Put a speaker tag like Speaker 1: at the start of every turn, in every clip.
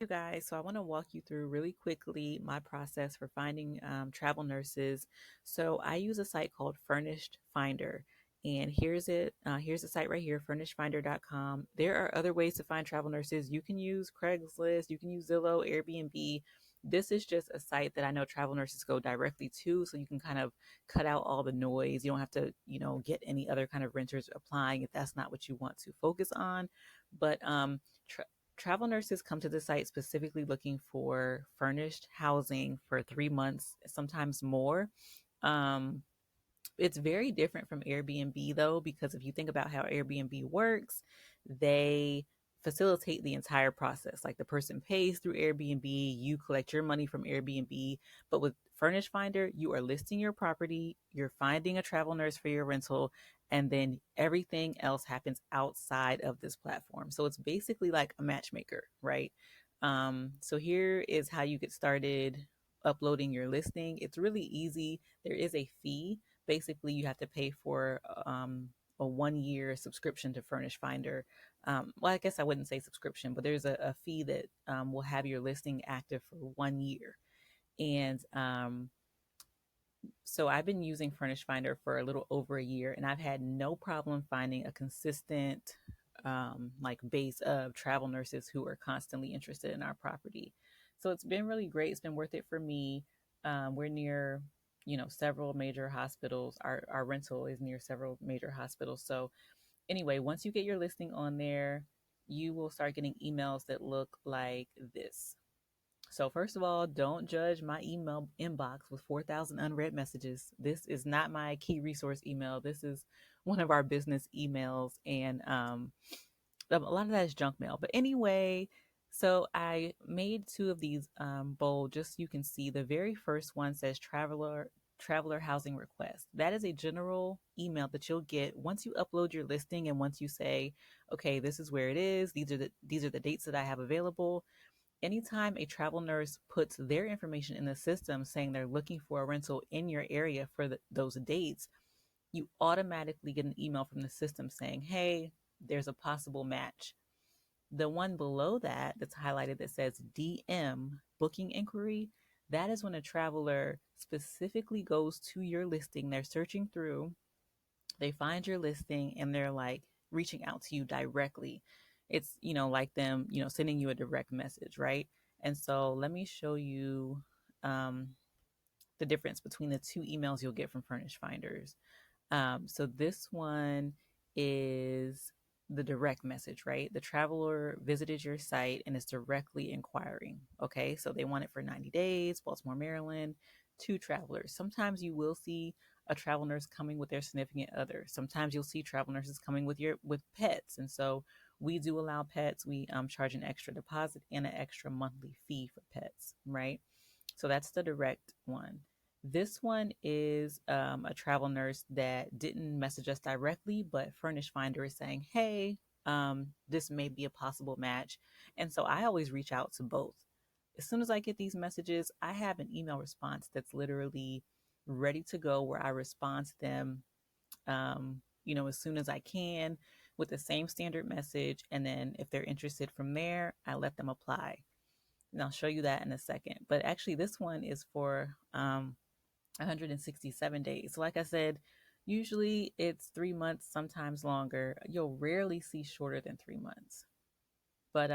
Speaker 1: You guys. So I want to walk you through really quickly my process for finding travel nurses. So I use a site called Furnished Finder. And here's it. Here's the site right here, furnishedfinder.com. There are other ways to find travel nurses. You can use Craigslist, you can use Zillow, Airbnb. This is just a site that I know travel nurses go directly to, so you can kind of cut out all the noise. You don't have to, get any other kind of renters applying if that's not what you want to focus on. But travel nurses come to the site specifically looking for furnished housing for 3 months, sometimes more. Um, it's very different from Airbnb though, because if you think about how Airbnb works, they facilitate the entire process. Like the person pays through Airbnb, you collect your money from Airbnb. But with Furnish Finder, you are listing your property, you're finding a travel nurse for your rental, and then everything else happens outside of this platform. So it's basically like a matchmaker, right? So here is how you get started uploading your listing. It's really easy. There is a fee. Basically you have to pay for a 1 year subscription to Furnish Finder. Well, I guess I wouldn't say subscription, but there's a fee that will have your listing active for 1 year. And so I've been using Furnish Finder for a little over a year, and I've had no problem finding a consistent like base of travel nurses who are constantly interested in our property. So it's been really great. It's been worth it for me. We're near, several major hospitals. Our rental is near several major hospitals. So anyway, once you get your listing on there, you will start getting emails that look like this. So, first of all, don't judge my email inbox with 4,000 unread messages. This is not my key resource email. This is one of our business emails. And a lot of that is junk mail. But anyway, so I made two of these bold just so you can see. The very first one says traveler housing request. That is a general email that you'll get once you upload your listing and once you say, okay, this is where it is. These are the dates that I have available. Anytime a travel nurse puts their information in the system saying they're looking for a rental in your area for those dates, you automatically get an email from the system saying, hey, there's a possible match. The one below that that's highlighted that says DM booking inquiry, that is when a traveler specifically goes to your listing. They're searching through, they find your listing, and they're like reaching out to you directly. It's, like them, sending you a direct message, right? And so let me show you um, the difference between the two emails you'll get from Furnish Finders. So this one is the direct message, right? The traveler visited your site and is directly inquiring. Okay, so they want it for 90 days, Baltimore, Maryland, two travelers. Sometimes you will see a travel nurse coming with their significant other. Sometimes you'll see travel nurses coming with pets, and so we do allow pets. We charge an extra deposit and an extra monthly fee for pets, right? So that's the direct one. This one is a travel nurse that didn't message us directly, but Furnish Finder is saying, hey, this may be a possible match. And so I always reach out to both. As soon as I get these messages, I have an email response that's literally ready to go where I respond to them, as soon as I can with the same standard message. And then if they're interested from there, I let them apply. And I'll show you that in a second. But actually, this one is for 167 days. So, like I said, usually it's 3 months, sometimes longer. You'll rarely see shorter than 3 months. But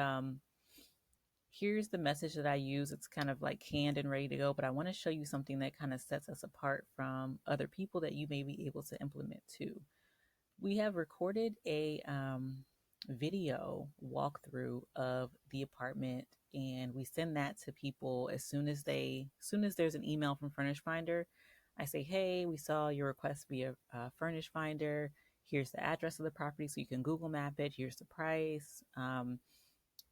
Speaker 1: here's the message that I use. It's kind of like canned and ready to go. But I want to show you something that kind of sets us apart from other people that you may be able to implement too. We have recorded a video walkthrough of the apartment, and we send that to people as soon as there's an email from Furnish Finder. I say, hey, we saw your request via Furnish Finder. Here's the address of the property so you can Google map it. Here's the price.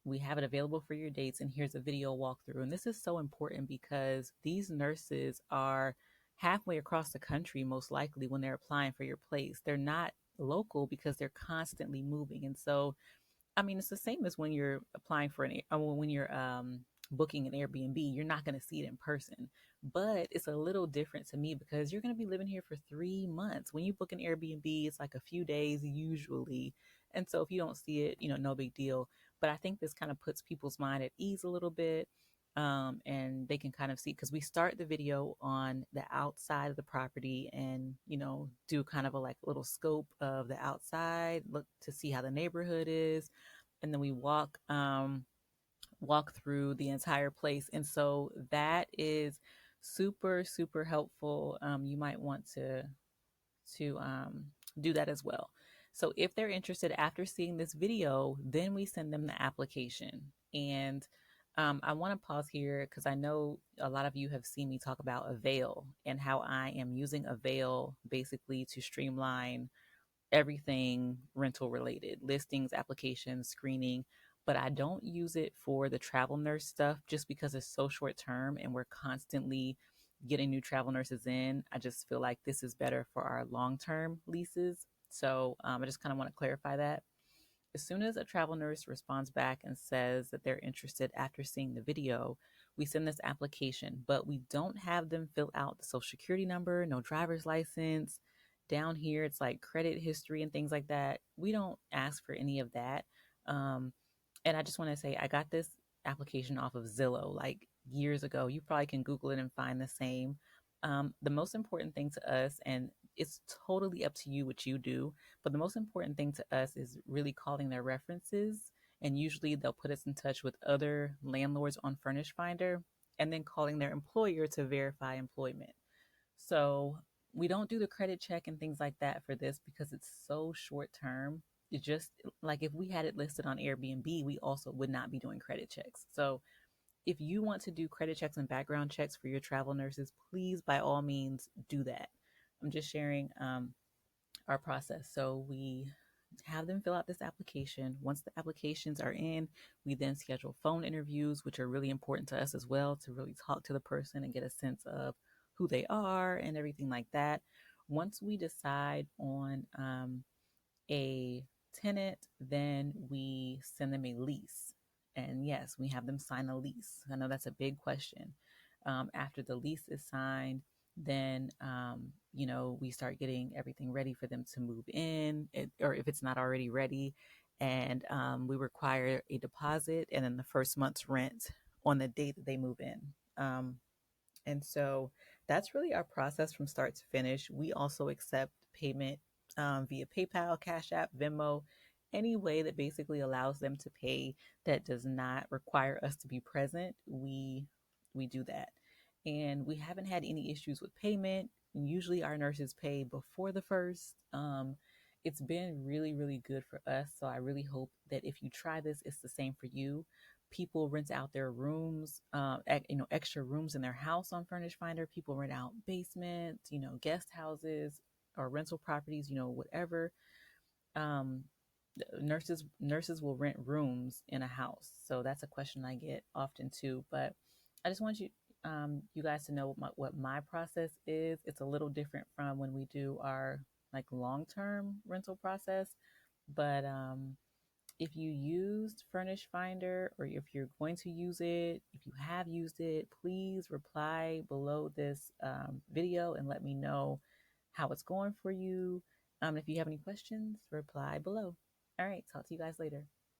Speaker 1: We have it available for your dates, and here's a video walkthrough. And this is so important because these nurses are halfway across the country, most likely, when they're applying for your place. They're not local because they're constantly moving. And so, I mean, it's the same as when you're applying for when you're booking an Airbnb, you're not going to see it in person. But it's a little different to me because you're going to be living here for 3 months. When you book an Airbnb, it's like a few days usually. And so if you don't see it, no big deal. But I think this kind of puts people's mind at ease a little bit. And they can kind of see because we start the video on the outside of the property and, do kind of a like little scope of the outside, look to see how the neighborhood is. And then we walk through the entire place. And so that is super, super helpful. You might want to do that as well. So if they're interested after seeing this video, then we send them the application. And I want to pause here because I know a lot of you have seen me talk about Avail and how I am using Avail basically to streamline everything rental related, listings, applications, screening. But I don't use it for the travel nurse stuff just because it's so short term and we're constantly getting new travel nurses in. I just feel like this is better for our long term leases. So I just kind of want to clarify that. As soon as a travel nurse responds back and says that they're interested after seeing the video, we send this application, but we don't have them fill out the social security number, no driver's license. Down here, it's like credit history and things like that. We don't ask for any of that. Um, and I just want to say, I got this application off of Zillow like years ago. You probably can Google it and find the same. The most important thing to us, and it's totally up to you what you do, but the most important thing to us is really calling their references. And usually they'll put us in touch with other landlords on Furnish Finder and then calling their employer to verify employment. So we don't do the credit check and things like that for this because it's so short term. It just like if we had it listed on Airbnb, we also would not be doing credit checks. So if you want to do credit checks and background checks for your travel nurses, please by all means do that. I'm just sharing our process. So we have them fill out this application. Once the applications are in, we then schedule phone interviews, which are really important to us as well to really talk to the person and get a sense of who they are and everything like that. Once we decide on a tenant, then we send them a lease. And yes, we have them sign a lease. I know that's a big question. After the lease is signed, then we start getting everything ready for them to move in, or if it's not already ready, and we require a deposit and then the first month's rent on the date that they move in. And so that's really our process from start to finish. We also accept payment via PayPal, Cash App, Venmo, any way that basically allows them to pay that does not require us to be present. We do that, and we haven't had any issues with payment. And usually, our nurses pay before the first. It's been really, really good for us. So I really hope that if you try this, it's the same for you. People rent out their rooms, extra rooms in their house on Furnish Finder. People rent out basements, guest houses or rental properties, whatever. Um, nurses will rent rooms in a house. So that's a question I get often too. But I just want you guys to know what my process is. It's a little different from when we do our like long term rental process, but if you used Furnish Finder or if you're going to use it, if you have used it, please reply below this video and let me know how it's going for you. If you have any questions, reply below. All right, talk to you guys later.